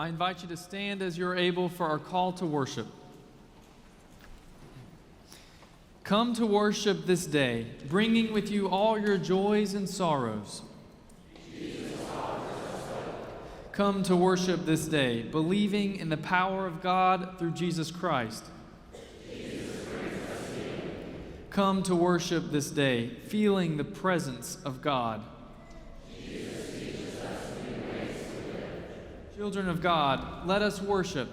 I invite you to stand as you're able for our call to worship. Come to worship this day, bringing with you all your joys and sorrows. Come to worship this day, believing in the power of God through Jesus Christ. Come to worship this day, feeling the presence of God. Children of God, let us worship.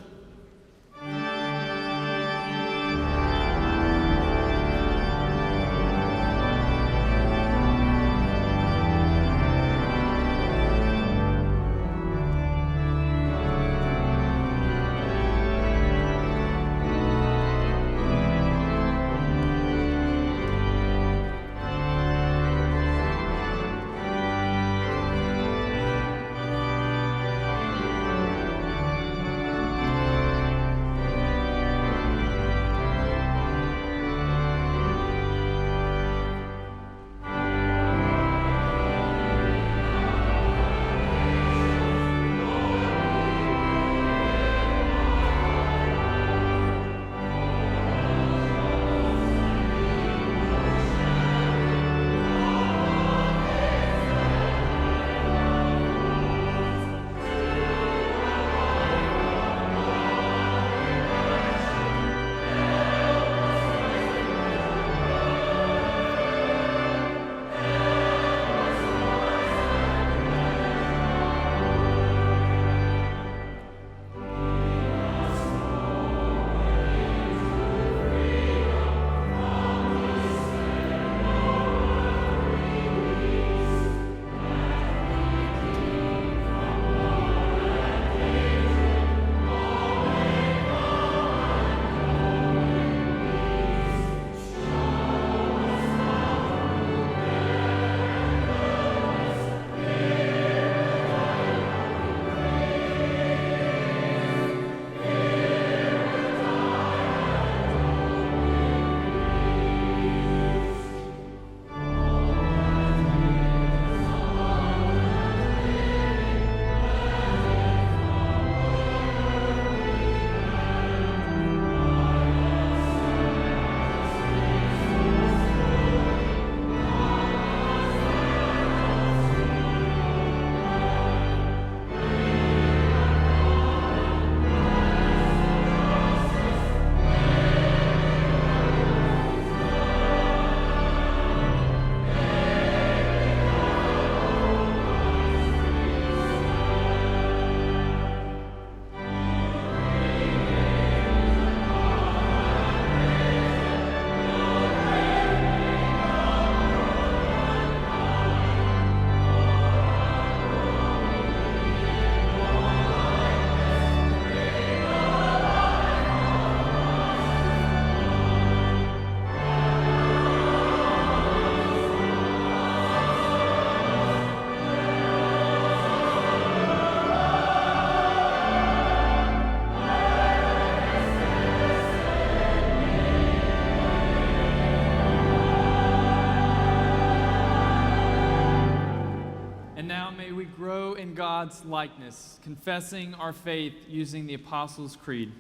God's likeness, confessing our faith using the Apostles' Creed.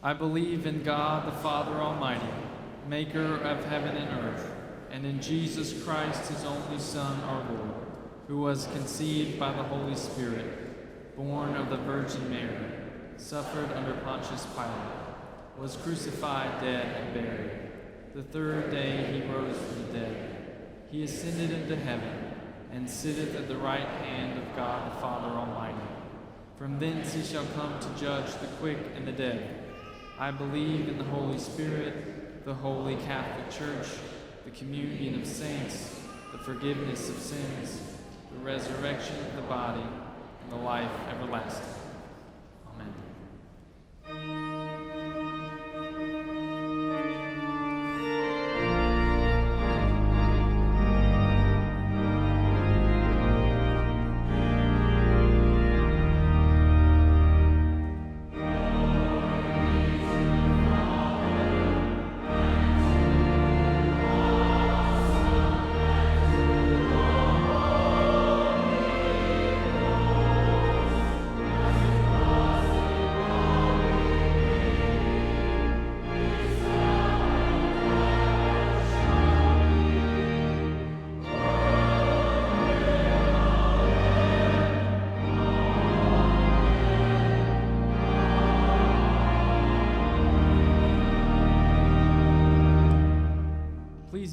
I believe in God the Father Almighty, maker of heaven and earth, and in Jesus Christ, his only Son, our Lord, who was conceived by the Holy Spirit, born of the Virgin Mary, suffered under Pontius Pilate, was crucified, dead, and buried. The third day he rose from the dead. He ascended into heaven, and sitteth at the right hand of God the Father Almighty. From thence he shall come to judge the quick and the dead. I believe in the Holy Spirit, the holy Catholic Church, the communion of saints, the forgiveness of sins, the resurrection of the body, and the life everlasting. Amen.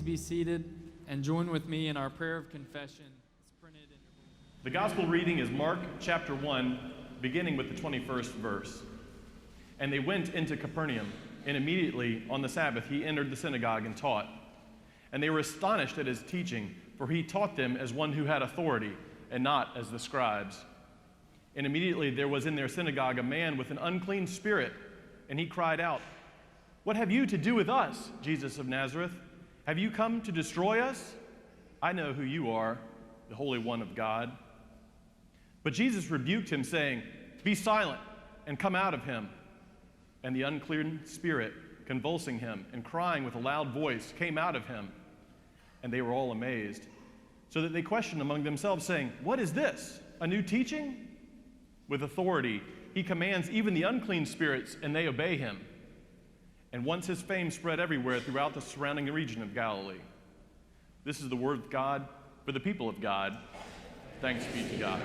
Please be seated and join with me in our prayer of confession. It's printed in your book. The gospel reading is Mark chapter 1, beginning with the 21st verse. And they went into Capernaum, and immediately on the Sabbath he entered the synagogue and taught. And they were astonished at his teaching, for he taught them as one who had authority, and not as the scribes. And immediately there was in their synagogue a man with an unclean spirit, and he cried out, "What have you to do with us, Jesus of Nazareth? Have you come to destroy us? I know who you are, the Holy One of God." But Jesus rebuked him, saying, "Be silent, and come out of him." And the unclean spirit, convulsing him and crying with a loud voice, came out of him. And they were all amazed, so that they questioned among themselves, saying, "What is this? A new teaching? With authority he commands even the unclean spirits, and they obey him." And once his fame spread everywhere throughout the surrounding region of Galilee. This is the word of God for the people of God. Thanks be to God.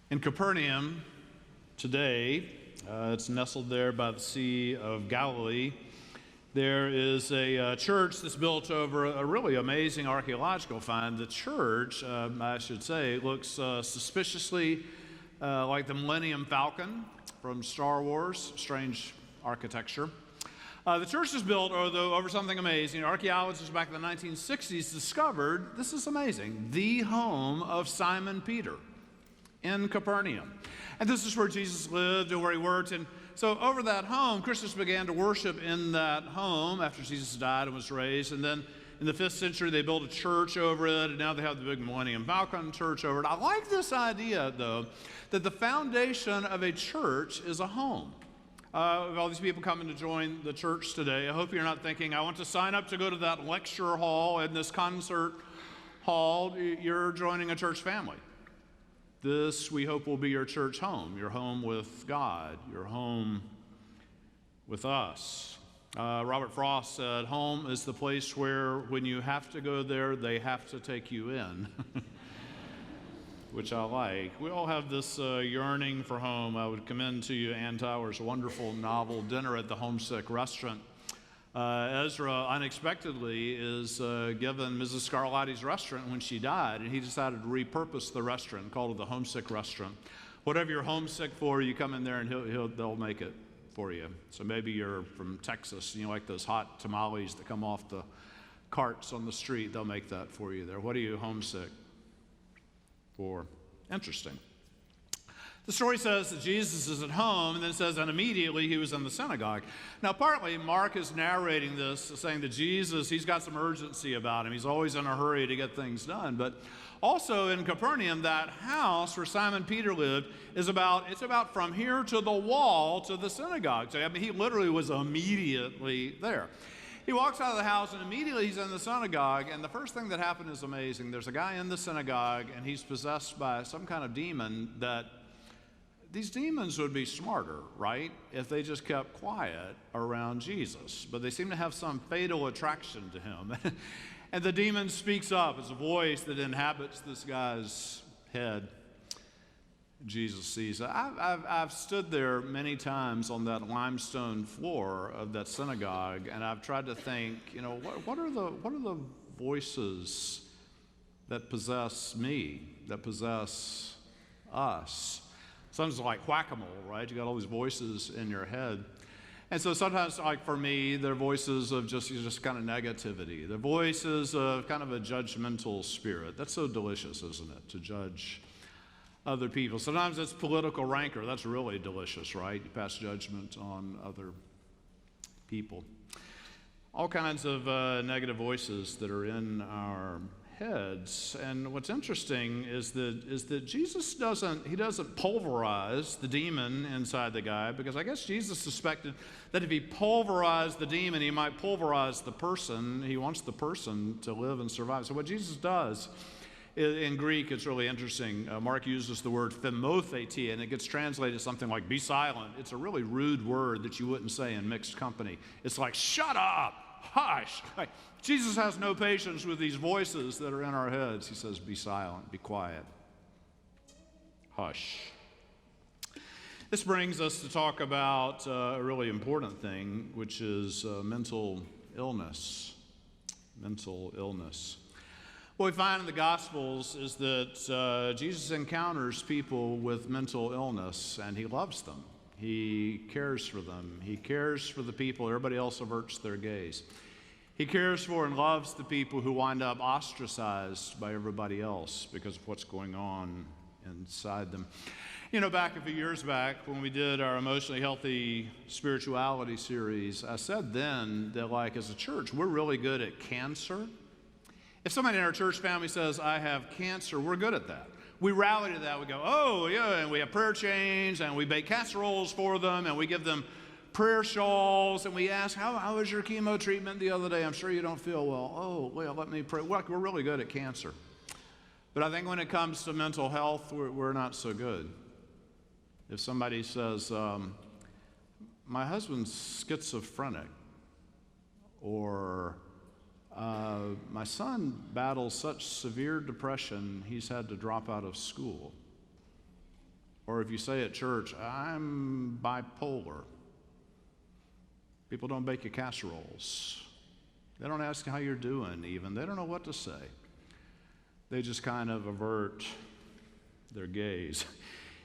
In Capernaum today, it's nestled there by the Sea of Galilee. There is a church that's built over a really amazing archaeological find. The church, I should say, looks suspiciously like the Millennium Falcon from Star Wars. Strange architecture. The church is built over something amazing. Archaeologists back in the 1960s discovered, this is amazing, the home of Simon Peter in Capernaum. And this is where Jesus lived and where he worked. And so over that home, Christians began to worship in that home after Jesus died and was raised. And then in the 5th century, they built a church over it, and now they have the big Millennium Falcon church over it. I like this idea, though, that the foundation of a church is a home. All these people coming to join the church today, I hope you're not thinking, I want to sign up to go to that lecture hall and this concert hall. You're joining a church family. This, we hope, will be your church home, your home with God, your home with us. Robert Frost said, home is the place where when you have to go there, they have to take you in, which I like. We all have this yearning for home. I would commend to you Ann Tyler's wonderful novel, Dinner at the Homesick Restaurant. Ezra unexpectedly is given Mrs. Scarlatti's restaurant when she died, and he decided to repurpose the restaurant and call it the Homesick Restaurant. Whatever you're homesick for, you come in there and they'll make it for you. So maybe you're from Texas and you like those hot tamales that come off the carts on the street. They'll make that for you there. What are you homesick for? Interesting. The story says that Jesus is at home, and then it says, and immediately he was in the synagogue. Now, partly Mark is narrating this, saying that Jesus, he's got some urgency about him. He's always in a hurry to get things done. But also in Capernaum, that house where Simon Peter lived it's about from here to the wall to the synagogue. So, I mean, he literally was immediately there. He walks out of the house, and immediately he's in the synagogue, and the first thing that happened is amazing. There's a guy in the synagogue, and he's possessed by some kind of demon that these demons would be smarter, right, if they just kept quiet around Jesus. But they seem to have some fatal attraction to him. And the demon speaks up. It's a voice that inhabits this guy's head. Jesus sees it. I've stood there many times on that limestone floor of that synagogue, and I've tried to think, what are the voices that possess me, that possess us? Sometimes like whack-a-mole, right? You got all these voices in your head. And so sometimes, like for me, they're voices of just kind of negativity. They're voices of kind of a judgmental spirit. That's so delicious, isn't it, to judge other people? Sometimes it's political rancor. That's really delicious, right? You pass judgment on other people. All kinds of negative voices that are in our heads. And what's interesting is that Jesus doesn't pulverize the demon inside the guy, because I guess Jesus suspected that if he pulverized the demon, he might pulverize the person. He wants the person to live and survive. So what Jesus does, in Greek, it's really interesting. Mark uses the word phimothete, and it gets translated something like be silent. It's a really rude word that you wouldn't say in mixed company. It's like, shut up. hush. Jesus has no patience with these voices that are in our heads. He says, be silent, be quiet. Hush. This brings us to talk about a really important thing, which is mental illness. Mental illness. What we find in the Gospels is that Jesus encounters people with mental illness, and he loves them. He cares for them. He cares for the people. Everybody else averts their gaze. He cares for and loves the people who wind up ostracized by everybody else because of what's going on inside them. You know, back a few years back when we did our Emotionally Healthy Spirituality series, I said then that, like, as a church, we're really good at cancer. If somebody in our church family says, I have cancer, we're good at that. We rally to that. We go, oh, yeah, and we have prayer chains, and we bake casseroles for them, and we give them prayer shawls, and we ask, how was your chemo treatment the other day? I'm sure you don't feel well. Oh, well, let me pray. We're really good at cancer. But I think when it comes to mental health, we're not so good. If somebody says, my husband's schizophrenic, or my son battles such severe depression, he's had to drop out of school. Or if you say at church, I'm bipolar. People don't bake you casseroles. They don't ask how you're doing even. They don't know what to say. They just kind of avert their gaze.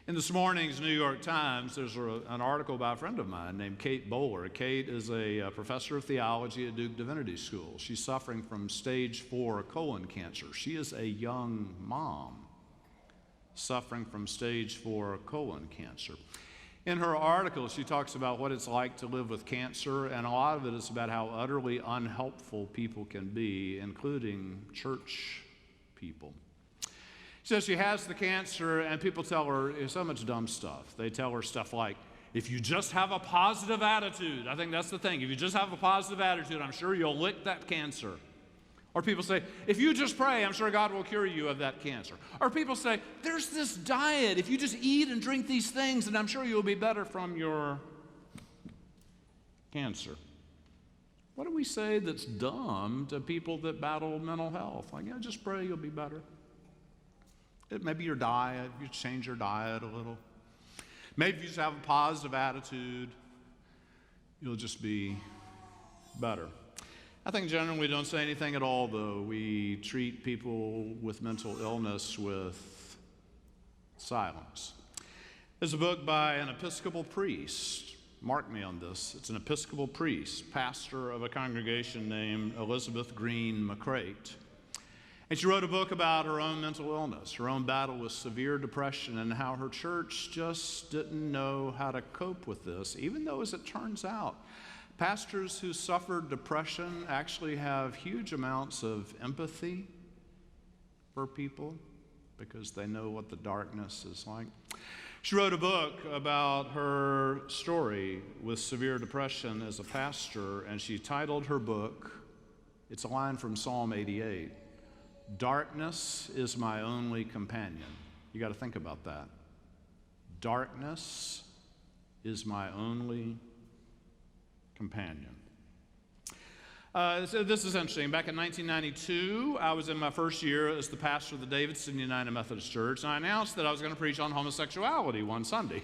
In this morning's New York Times, there's an article by a friend of mine named Kate Bowler. Kate is a professor of theology at Duke Divinity School. She's suffering from stage 4 colon cancer. She is a young mom suffering from stage 4 colon cancer. In her article, she talks about what it's like to live with cancer, and a lot of it is about how utterly unhelpful people can be, including church people. She says she has the cancer, and people tell her so much dumb stuff. They tell her stuff like, if you just have a positive attitude, I think that's the thing. If you just have a positive attitude, I'm sure you'll lick that cancer. Or people say, if you just pray, I'm sure God will cure you of that cancer. Or people say, there's this diet. If you just eat and drink these things, then I'm sure you'll be better from your cancer. What do we say that's dumb to people that battle mental health? Like, yeah, just pray, you'll be better. Maybe your diet, you change your diet a little. Maybe if you just have a positive attitude, you'll just be better. I think generally we don't say anything at all, though. We treat people with mental illness with silence. There's a book by an Episcopal priest. Mark me on this. It's an Episcopal priest, pastor of a congregation named Elizabeth Green McCrate. And she wrote a book about her own mental illness, her own battle with severe depression, and how her church just didn't know how to cope with this, even though, as it turns out, pastors who suffered depression actually have huge amounts of empathy for people because they know what the darkness is like. She wrote a book about her story with severe depression as a pastor, and she titled her book, it's a line from Psalm 88, Darkness is my only companion. You got to think about that. Darkness is my only companion. So this is interesting. Back in 1992, I was in my first year as the pastor of the Davidson United Methodist Church, and I announced that I was going to preach on homosexuality one Sunday.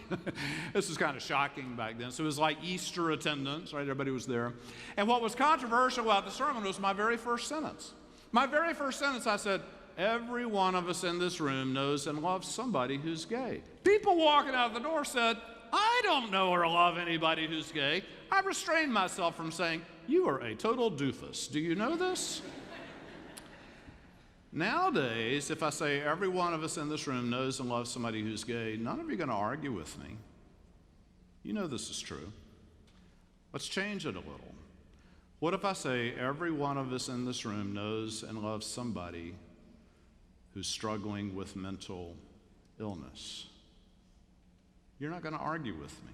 This was kind of shocking back then. So it was like Easter attendance, right? Everybody was there. And what was controversial about the sermon was my very first sentence. My very first sentence, I said, every one of us in this room knows and loves somebody who's gay. People walking out of the door said, I don't know or love anybody who's gay. I restrained myself from saying, you are a total doofus. Do you know this? Nowadays, if I say every one of us in this room knows and loves somebody who's gay, none of you are going to argue with me. You know this is true. Let's change it a little. What if I say every one of us in this room knows and loves somebody who's struggling with mental illness? You're not going to argue with me.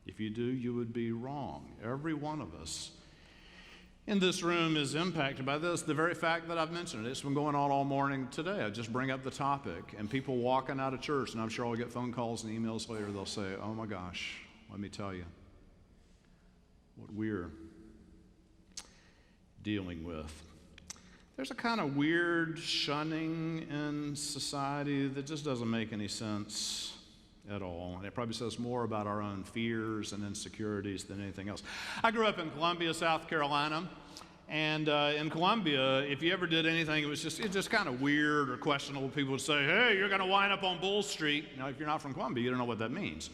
If you do, you would be wrong. Every one of us in this room is impacted by this. The very fact that I've mentioned it, it's been going on all morning today. I just bring up the topic, and people walking out of church, and I'm sure I'll get phone calls and emails later, they'll say, oh my gosh, let me tell you what we're dealing with. There's a kind of weird shunning in society that just doesn't make any sense at all. And it probably says more about our own fears and insecurities than anything else. I grew up in Columbia, South Carolina. And in Columbia, if you ever did anything, it's just kind of weird or questionable. People would say, hey, you're going to wind up on Bull Street. Now, if you're not from Columbia, you don't know what that means.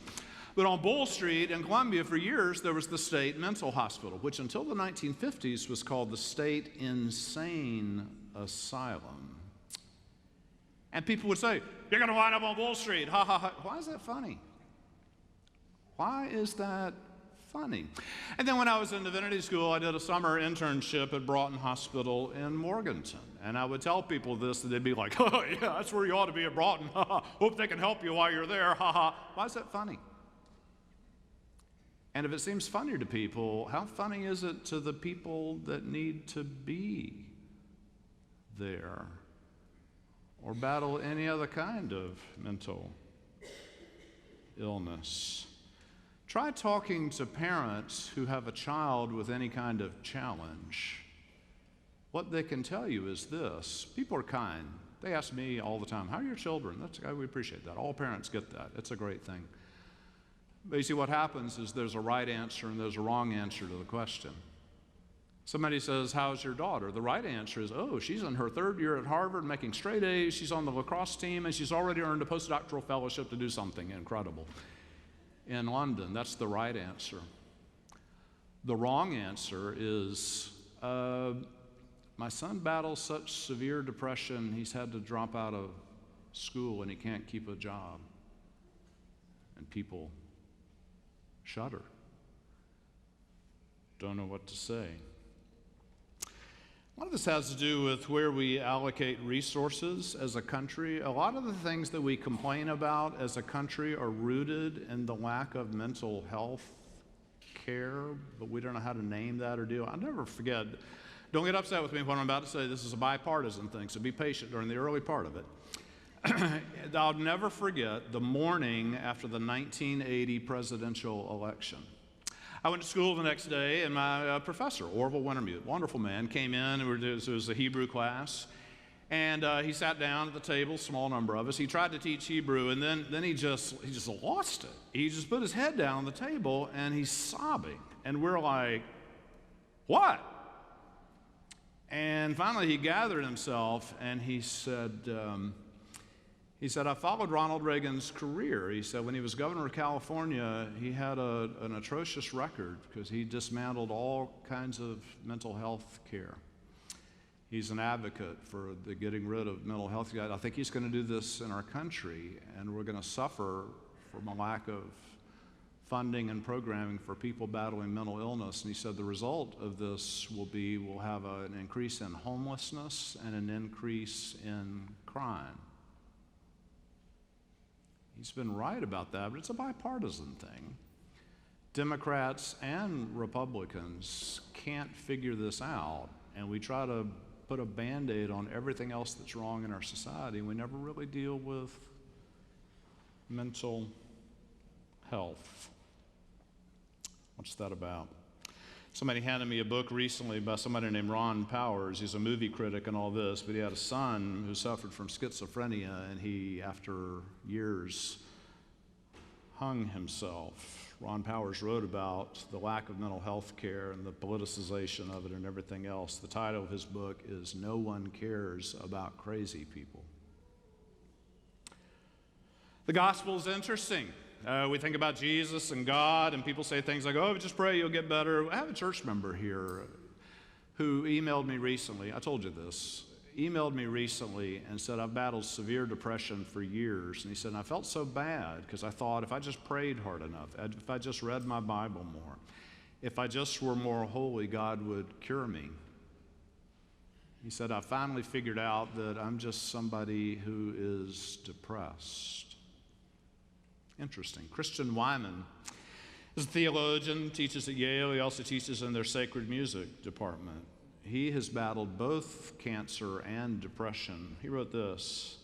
But on Bull Street in Columbia, for years, there was the state mental hospital, which until the 1950s was called the State Insane Asylum. And people would say, you're going to wind up on Bull Street. Ha, ha, ha. Why is that funny? Why is that funny? And then when I was in divinity school, I did a summer internship at Broughton Hospital in Morganton. And I would tell people this, and they'd be like, oh, yeah, that's where you ought to be at Broughton. Ha, ha. Hope they can help you while you're there. Ha, ha. Why is that funny? And if it seems funny to people, how funny is it to the people that need to be there or battle any other kind of mental illness? Try talking to parents who have a child with any kind of challenge. What they can tell you is this. People are kind. They ask me all the time, how are your children? We appreciate that. All parents get that. It's a great thing. But you see, what happens is there's a right answer and there's a wrong answer to the question. Somebody says, how's your daughter? The right answer is, oh, she's in her third year at Harvard making straight A's. She's on the lacrosse team, and she's already earned a postdoctoral fellowship to do something incredible in London. That's the right answer. The wrong answer is, my son battles such severe depression, he's had to drop out of school and he can't keep a job. And people shudder. Don't know what to say. A lot of this has to do with where we allocate resources as a country. A lot of the things that we complain about as a country are rooted in the lack of mental health care, but we don't know how to name that or deal. I'll never forget, don't get upset with me when I'm about to say this is a bipartisan thing, so be patient during the early part of it. I'll never forget the morning after the 1980 presidential election. I went to school the next day, and my professor, Orville Wintermute, wonderful man, came in. It was a Hebrew class, and he sat down at the table, small number of us. He tried to teach Hebrew, and then he just lost it. He just put his head down on the table, and he's sobbing. And we're like, what? And finally, he gathered himself, and he said, I followed Ronald Reagan's career. He said when he was governor of California, he had an atrocious record because he dismantled all kinds of mental health care. He's an advocate for the getting rid of mental health. I think he's going to do this in our country, and we're going to suffer from a lack of funding and programming for people battling mental illness. And he said the result of this we'll have an increase in homelessness and an increase in crime. He's been right about that, but it's a bipartisan thing. Democrats and Republicans can't figure this out, and we try to put a Band-Aid on everything else that's wrong in our society. We never really deal with mental health. What's that about? Somebody handed me a book recently by somebody named Ron Powers. He's a movie critic and all this, but he had a son who suffered from schizophrenia, and he, after years, hung himself. Ron Powers wrote about the lack of mental health care and the politicization of it and everything else. The title of his book is No One Cares About Crazy People. The gospel is interesting. We think about Jesus and God, and people say things like, oh, just pray, you'll get better. I have a church member here who emailed me recently. I told you this. Emailed me recently and said, I've battled severe depression for years. And he said, I felt so bad because I thought if I just prayed hard enough, if I just read my Bible more, if I just were more holy, God would cure me. He said, I finally figured out that I'm just somebody who is depressed. Interesting. Christian Wyman is a theologian, teaches at Yale. He also teaches in their sacred music department. He has battled both cancer and depression. He wrote this: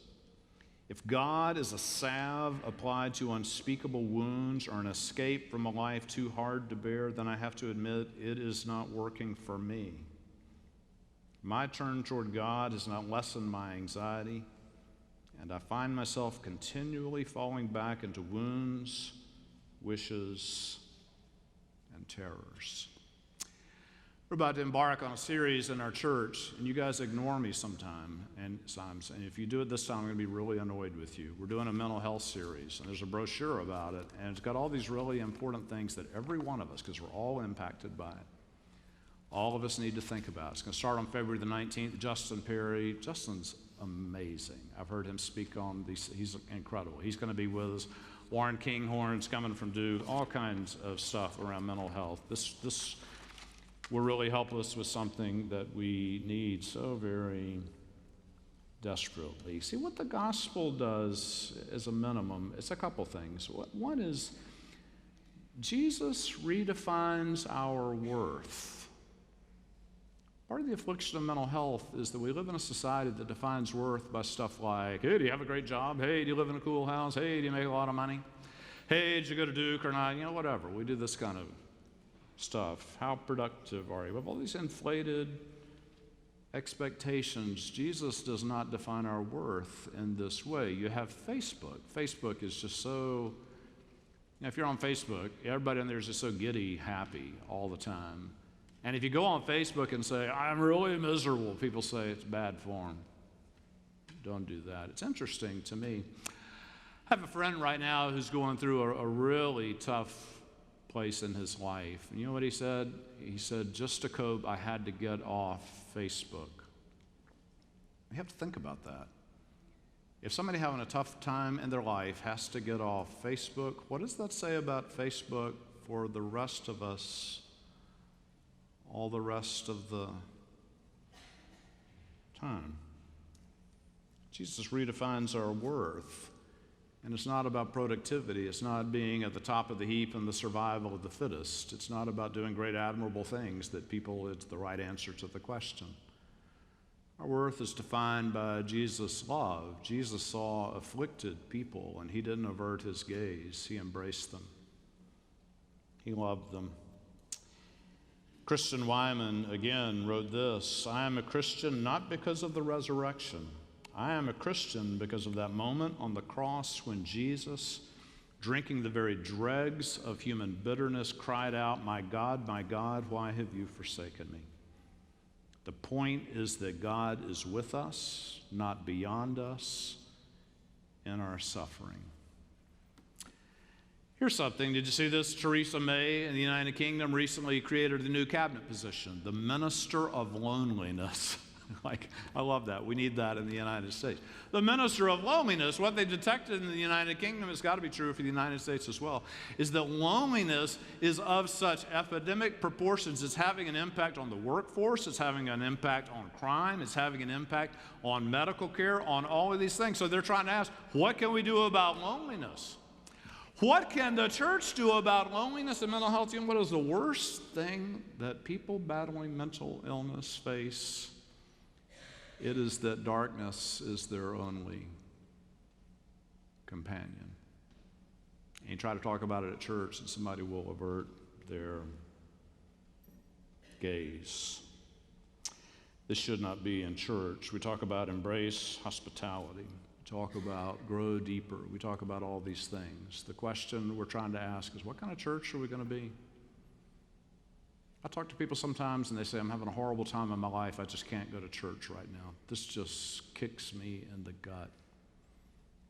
if God is a salve applied to unspeakable wounds or an escape from a life too hard to bear, then I have to admit it is not working for me. My turn toward God has not lessened my anxiety, and I find myself continually falling back into wounds, wishes, and terrors. We're about to embark on a series in our church, and you guys ignore me sometimes. And if you do it this time, I'm going to be really annoyed with you. We're doing a mental health series, and there's a brochure about it, and it's got all these really important things that every one of us, because we're all impacted by it, all of us need to think about. It's going to start on February the 19th. Justin Perry. Justin's amazing. I've heard him speak on these. He's incredible. He's going to be with us. Warren Kinghorn's coming from Duke. All kinds of stuff around mental health. This will really help us with something that we need so very desperately. See, what the gospel does as a minimum, it's a couple things. One is Jesus redefines our worth. Part of the affliction of mental health is that we live in a society that defines worth by stuff like, hey, do you have a great job? Hey, do you live in a cool house? Hey, do you make a lot of money? Hey, did you go to Duke or not? Whatever. We do this kind of stuff. How productive are you? We have all these inflated expectations. Jesus does not define our worth in this way. You have Facebook. Facebook is just so, if you're on Facebook, everybody in there is just so giddy happy all the time. And if you go on Facebook and say, I'm really miserable, people say it's bad form. Don't do that. It's interesting to me. I have a friend right now who's going through a really tough place in his life. And you know what he said? He said, just to cope, I had to get off Facebook. You have to think about that. If somebody having a tough time in their life has to get off Facebook, what does that say about Facebook for the rest of us? All the rest of the time. Jesus redefines our worth. And it's not about productivity. It's not being at the top of the heap and the survival of the fittest. It's not about doing great, admirable things that it's the right answer to the question. Our worth is defined by Jesus' love. Jesus saw afflicted people, and he didn't avert his gaze. He embraced them. He loved them. Christian Wyman, again, wrote this, I am a Christian not because of the resurrection. I am a Christian because of that moment on the cross when Jesus, drinking the very dregs of human bitterness, cried out, my God, why have you forsaken me? The point is that God is with us, not beyond us, in our suffering. Here's something. Did you see this? Theresa May in the United Kingdom recently created a new cabinet position, the Minister of Loneliness. I love that. We need that in the United States. The Minister of Loneliness, what they detected in the United Kingdom, has got to be true for the United States as well, is that loneliness is of such epidemic proportions. It's having an impact on the workforce. It's having an impact on crime. It's having an impact on medical care, on all of these things. So they're trying to ask, what can we do about loneliness? What can the church do about loneliness and mental health? You know what is the worst thing that people battling mental illness face? It is that darkness is their only companion. And you try to talk about it at church, and somebody will avert their gaze. This should not be in church. We talk about embrace hospitality. Talk about grow deeper. We talk about all these things. The question we're trying to ask is, what kind of church are we going to be? I talk to people sometimes and they say, I'm having a horrible time in my life. I just can't go to church right now. This just kicks me in the gut.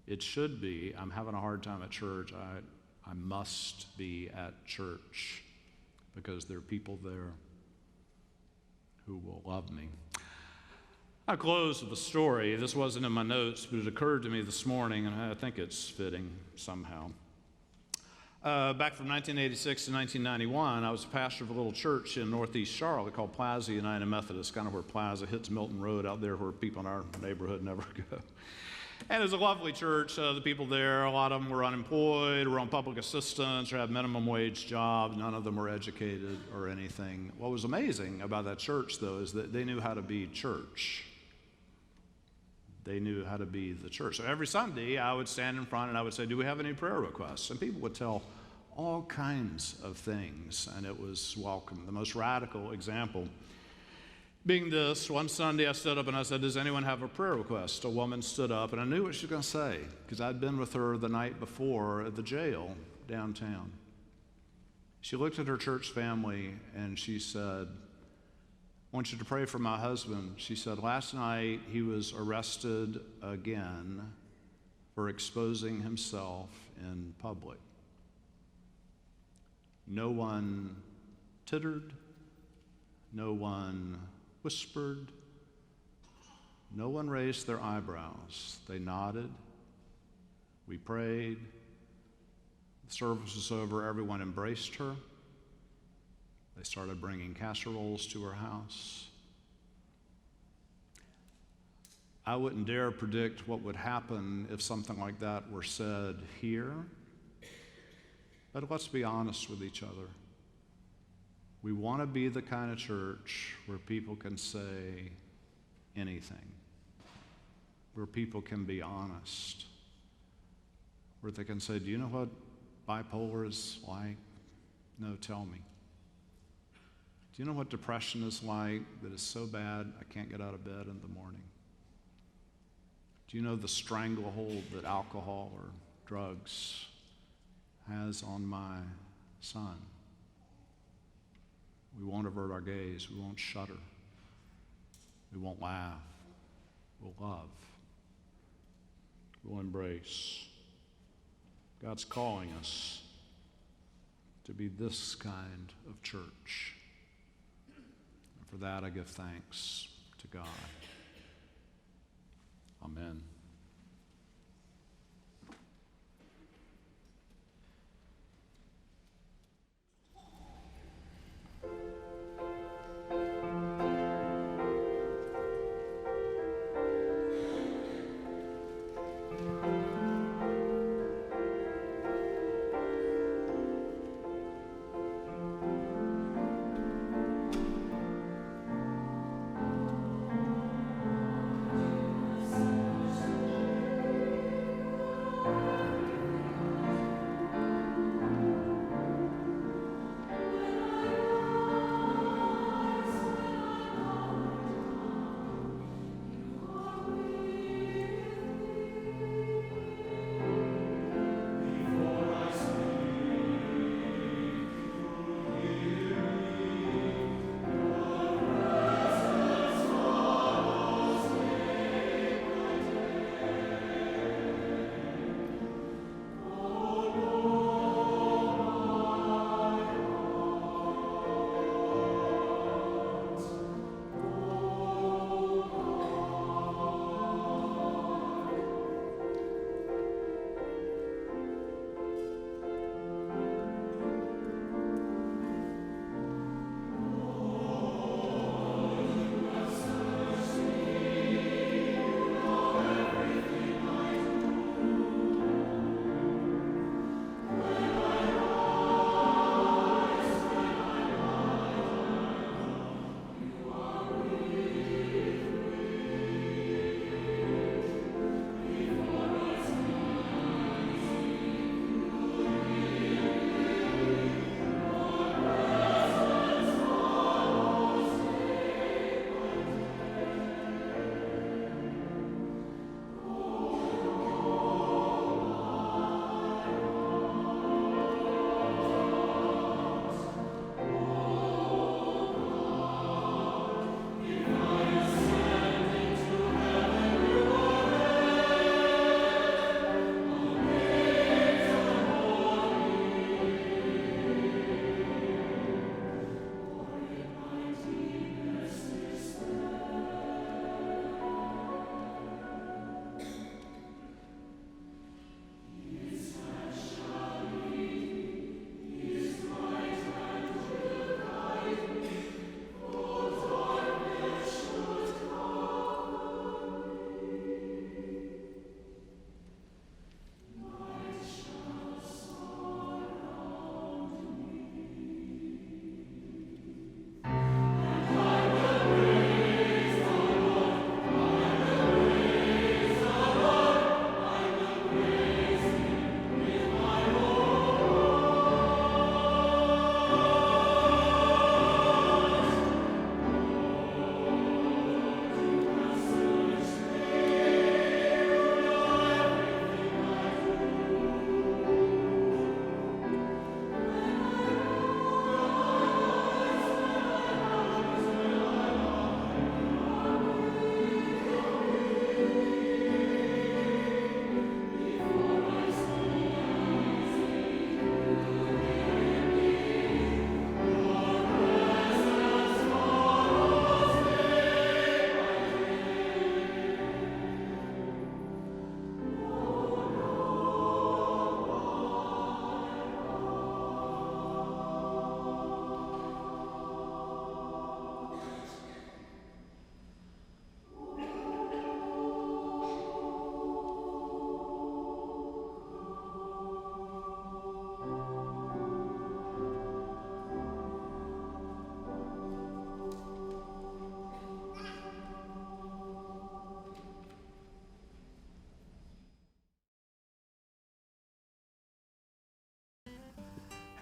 It should be, I'm having a hard time at church. I must be at church because there are people there who will love me. I close with a story. This wasn't in my notes, but it occurred to me this morning, and I think it's fitting somehow. Back from 1986 to 1991, I was a pastor of a little church in northeast Charlotte called Plaza United Methodist, kind of where Plaza hits Milton Road out there where people in our neighborhood never go. And it was a lovely church. The people there, a lot of them were unemployed, were on public assistance, or had minimum wage jobs. None of them were educated or anything. What was amazing about that church, though, is that they knew how to be church. They knew how to be the church. So every Sunday, I would stand in front and I would say, do we have any prayer requests? And people would tell all kinds of things, and it was welcome. The most radical example Being this, one Sunday I stood up and I said, does anyone have a prayer request? A woman stood up, and I knew what she was going to say because I'd been with her the night before at the jail downtown. She looked at her church family and she said, I want you to pray for my husband. She said, last night he was arrested again for exposing himself in public. No one tittered, no one whispered, no one raised their eyebrows. They nodded. We prayed. The service was over. Everyone embraced her. They started bringing casseroles to her house. I wouldn't dare predict what would happen if something like that were said here. But let's be honest with each other. We want to be the kind of church where people can say anything, where people can be honest, where they can say, do you know what bipolar is like? No, tell me. Do you know what depression is like that is so bad I can't get out of bed in the morning? Do you know the stranglehold that alcohol or drugs has on my son? We won't avert our gaze. We won't shudder. We won't laugh. We'll love. We'll embrace. God's calling us to be this kind of church. And for that, I give thanks to God. Amen.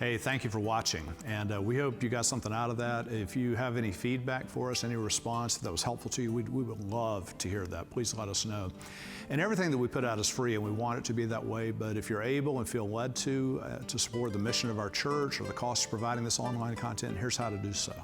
Hey, thank you for watching, and we hope you got something out of that. If you have any feedback for us, any response that was helpful to you, we would love to hear that. Please let us know. And everything that we put out is free, and we want it to be that way, but if you're able and feel led to support the mission of our church or the cost of providing this online content, here's how to do so.